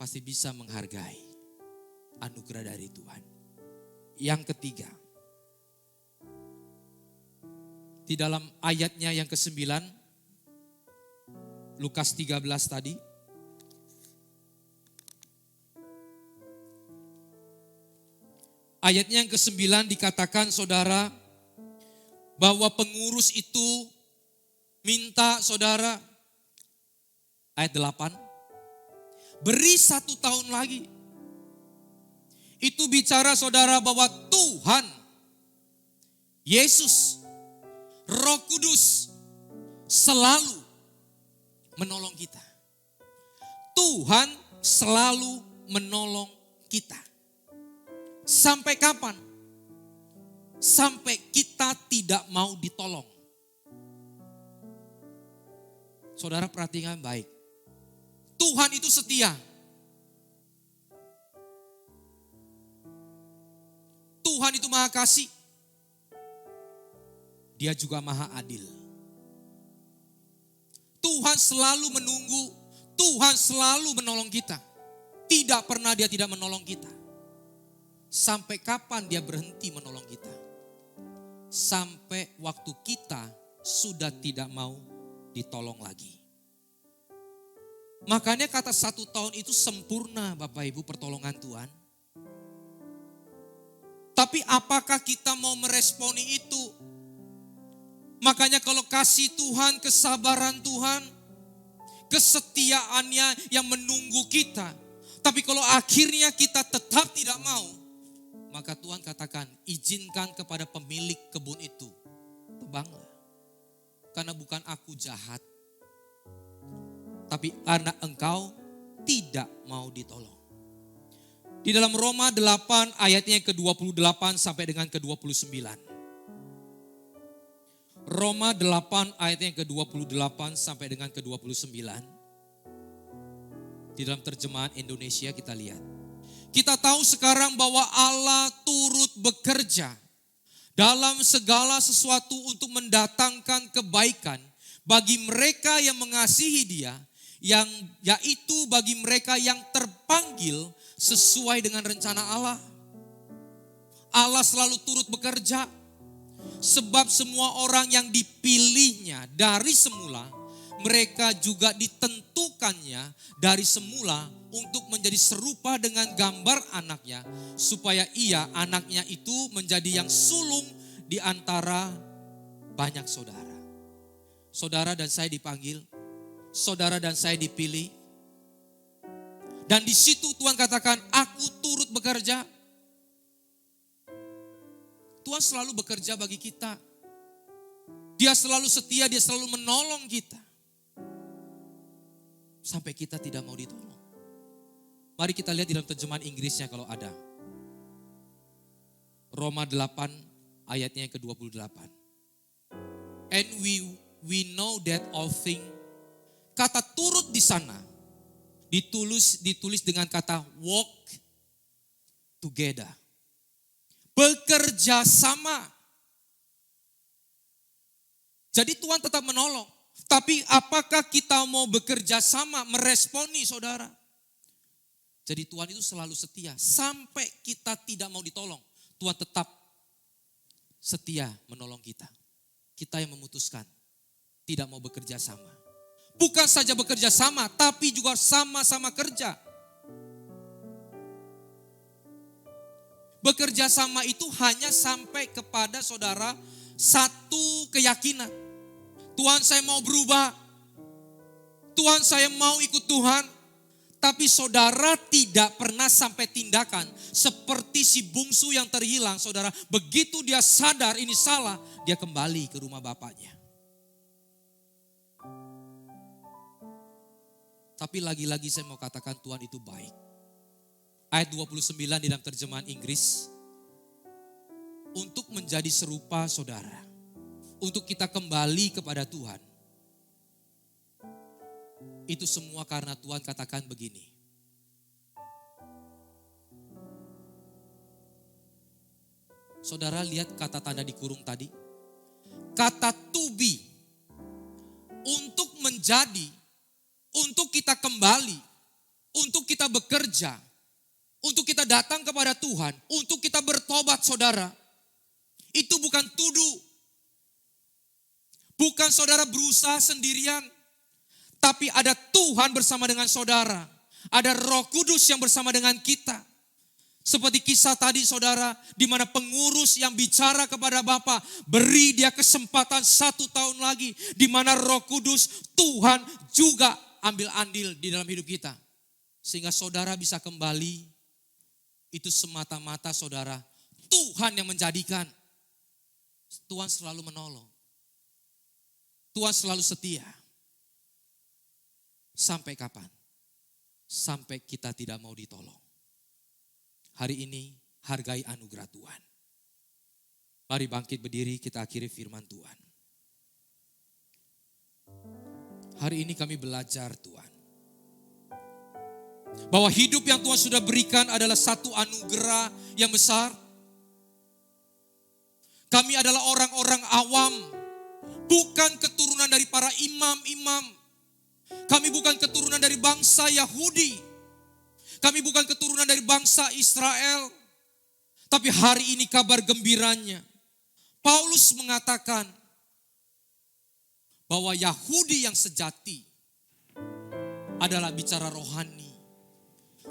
pasti bisa menghargai anugerah dari Tuhan. Yang ketiga, di dalam ayatnya yang ke-9, Lukas 13 tadi, ayatnya yang ke-9 dikatakan saudara, bahwa pengurus itu minta saudara, ayat 8, beri 1 tahun lagi. Itu bicara saudara bahwa Tuhan, Yesus, Roh Kudus selalu menolong kita. Tuhan selalu menolong kita. Sampai kapan? Sampai kita tidak mau ditolong. Saudara perhatikan baik. Tuhan itu setia. Tuhan itu maha kasih. Dia juga maha adil. Tuhan selalu menunggu, Tuhan selalu menolong kita. Tidak pernah dia tidak menolong kita. Sampai kapan dia berhenti menolong kita? Sampai waktu kita sudah tidak mau ditolong lagi. Makanya kata 1 tahun itu sempurna Bapak Ibu pertolongan Tuhan. Tapi apakah kita mau meresponi itu? Makanya kalau kasih Tuhan, kesabaran Tuhan, kesetiaannya yang menunggu kita. Tapi kalau akhirnya kita tetap tidak mau, maka Tuhan katakan, izinkan kepada pemilik kebun itu, tebanglah. Karena bukan aku jahat, tapi anak engkau tidak mau ditolong. Di dalam Roma 8 ayatnya ke-28 sampai dengan ke-29. Roma 8 ayatnya yang ke-28 sampai dengan ke-29. Di dalam terjemahan Indonesia kita lihat. Kita tahu sekarang bahwa Allah turut bekerja dalam segala sesuatu untuk mendatangkan kebaikan bagi mereka yang mengasihi Dia, yang yaitu bagi mereka yang terpanggil sesuai dengan rencana Allah. Allah selalu turut bekerja sebab semua orang yang dipilihnya dari semula, mereka juga ditentukannya dari semula untuk menjadi serupa dengan gambar anaknya, supaya anaknya itu menjadi yang sulung di antara banyak saudara. Saudara dan saya dipanggil, saudara dan saya dipilih. Dan di situ Tuhan katakan, aku turut bekerja. Tuhan selalu bekerja bagi kita. Dia selalu setia, Dia selalu menolong kita. Sampai kita tidak mau ditolong. Mari kita lihat di dalam terjemahan Inggrisnya kalau ada. Roma 8 ayatnya yang ke-28. And we know that all things. Kata turut di sana ditulis dengan kata walk together. Bekerja sama. Jadi Tuhan tetap menolong. Tapi apakah kita mau bekerja sama meresponi saudara? Jadi Tuhan itu selalu setia. Sampai kita tidak mau ditolong, Tuhan tetap setia menolong kita. Kita yang memutuskan tidak mau bekerja sama. Bukan saja bekerja sama, tapi juga sama-sama kerja. Bekerja sama itu hanya sampai kepada saudara satu keyakinan. Tuhan, saya mau berubah. Tuhan, saya mau ikut Tuhan. Tapi saudara tidak pernah sampai tindakan seperti si bungsu yang terhilang. Saudara, begitu dia sadar ini salah, dia kembali ke rumah bapaknya. Tapi lagi-lagi saya mau katakan Tuhan itu baik. Ayat 29 di dalam terjemahan Inggris. Untuk menjadi serupa saudara. Untuk kita kembali kepada Tuhan. Itu semua karena Tuhan katakan begini. Saudara lihat kata tanda di kurung tadi. Kata to be. Untuk menjadi. Untuk kita kembali. Untuk kita bekerja. Untuk kita datang kepada Tuhan. Untuk kita bertobat saudara. Itu bukan tuduh. Bukan saudara berusaha sendirian. Tapi ada Tuhan bersama dengan saudara. Ada Roh Kudus yang bersama dengan kita. Seperti kisah tadi saudara. Di mana pengurus yang bicara kepada Bapa. Beri dia kesempatan 1 tahun lagi. Di mana Roh Kudus Tuhan juga ambil andil di dalam hidup kita. Sehingga saudara bisa kembali. Itu semata-mata saudara. Tuhan yang menjadikan. Tuhan selalu menolong. Tuhan selalu setia. Sampai kapan? Sampai kita tidak mau ditolong. Hari ini hargai anugerah Tuhan. Mari bangkit berdiri, kita akhiri firman Tuhan. Hari ini kami belajar Tuhan. Bahwa hidup yang Tuhan sudah berikan adalah satu anugerah yang besar. Kami adalah orang-orang awam. Bukan keturunan dari para imam-imam. Kami bukan keturunan dari bangsa Yahudi. Kami bukan keturunan dari bangsa Israel. Tapi hari ini kabar gembiranya. Paulus mengatakan bahwa Yahudi yang sejati adalah bicara rohani.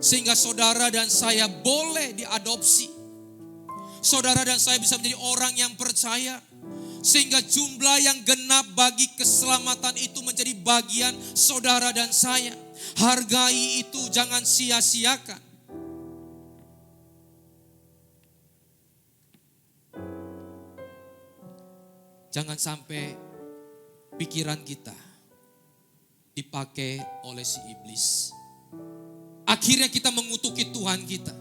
Sehingga saudara dan saya boleh diadopsi. Saudara dan saya bisa menjadi orang yang percaya. Sehingga jumlah yang genap bagi keselamatan itu menjadi bagian saudara dan saya. Hargai itu, jangan sia-siakan. Jangan sampai pikiran kita dipakai oleh si iblis. Akhirnya kita mengutuki Tuhan kita.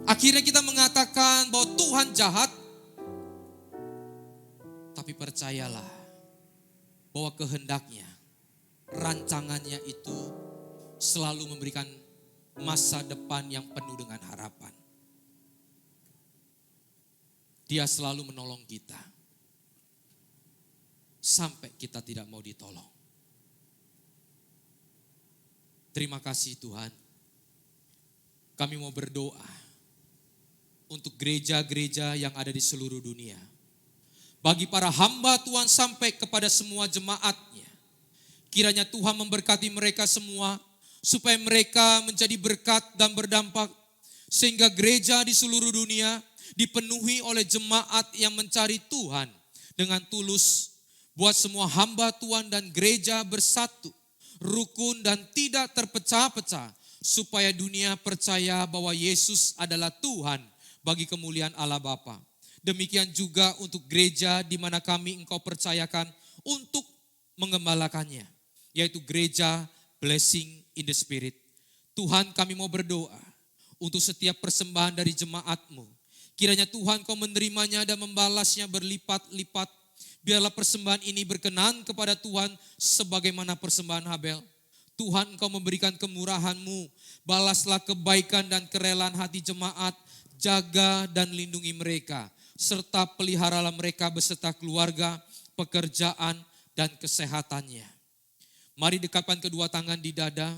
Akhirnya kita mengatakan bahwa Tuhan jahat. Tapi Tapi percayalah bahwa kehendaknya, rancangannya itu selalu memberikan masa depan yang penuh dengan harapan. Dia selalu menolong kita sampai kita tidak mau ditolong. Terima kasih Tuhan. Kami mau berdoa untuk gereja-gereja yang ada di seluruh dunia. Bagi para hamba Tuhan sampai kepada semua jemaatnya. Kiranya Tuhan memberkati mereka semua supaya mereka menjadi berkat dan berdampak. Sehingga gereja di seluruh dunia dipenuhi oleh jemaat yang mencari Tuhan dengan tulus. Buat semua hamba Tuhan dan gereja bersatu, rukun dan tidak terpecah-pecah. Supaya dunia percaya bahwa Yesus adalah Tuhan bagi kemuliaan Allah Bapa. Demikian juga untuk gereja di mana kami Engkau percayakan untuk mengembalakannya. Yaitu gereja Blessing in the Spirit. Tuhan, kami mau berdoa untuk setiap persembahan dari jemaat-Mu. Kiranya Tuhan Kau menerimanya dan membalasnya berlipat-lipat. Biarlah persembahan ini berkenan kepada Tuhan sebagaimana persembahan Habel. Tuhan Engkau memberikan kemurahan-Mu. Balaslah kebaikan dan kerelaan hati jemaat. Jaga dan lindungi mereka. Serta peliharalah mereka beserta keluarga, pekerjaan dan kesehatannya. Mari dekatkan kedua tangan di dada.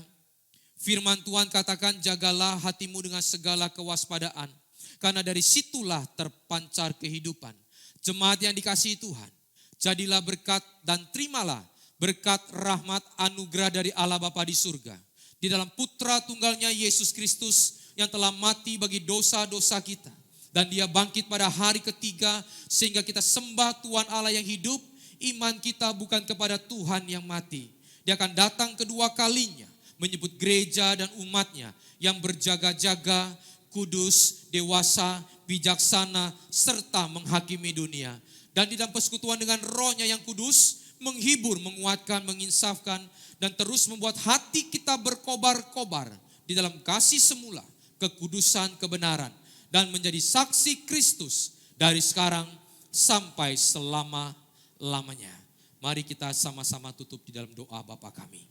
Firman Tuhan katakan, jagalah hatimu dengan segala kewaspadaan. Karena dari situlah terpancar kehidupan. Jemaat yang dikasihi Tuhan, jadilah berkat dan terimalah berkat rahmat anugerah dari Allah Bapa di surga. Di dalam putra tunggalnya Yesus Kristus yang telah mati bagi dosa-dosa kita. Dan dia bangkit pada hari ketiga sehingga kita sembah Tuhan Allah yang hidup. Iman kita bukan kepada Tuhan yang mati. Dia akan datang kedua kalinya menyebut gereja dan umatnya yang berjaga-jaga, kudus, dewasa, bijaksana, serta menghakimi dunia. Dan di dalam persekutuan dengan Roh-Nya yang kudus, menghibur, menguatkan, menginsafkan, dan terus membuat hati kita berkobar-kobar di dalam kasih semula, kekudusan, kebenaran, dan menjadi saksi Kristus dari sekarang sampai selama-lamanya. Mari kita sama-sama tutup di dalam doa Bapa kami.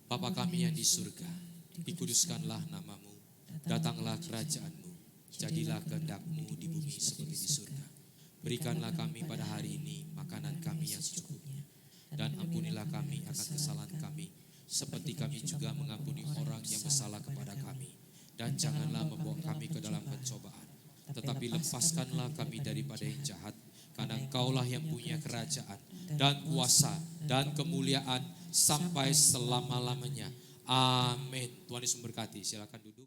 Bapa kami yang di surga, dikuduskanlah nama-Mu, datanglah kerajaan-Mu, jadilah kehendak-Mu di bumi seperti di surga. Berikanlah kami pada hari ini makanan kami yang secukupnya, dan ampunilah kami akan kesalahan kami, seperti kami juga mengampuni orang yang bersalah kepada kami. Dan janganlah membawa kami ke dalam pencobaan, tetapi lepaskanlah kami daripada yang jahat. Karena Engkaulah yang punya kerajaan dan kuasa dan kemuliaan sampai selama-lamanya. Amin. Tuhan Yesus memberkati. Silakan duduk.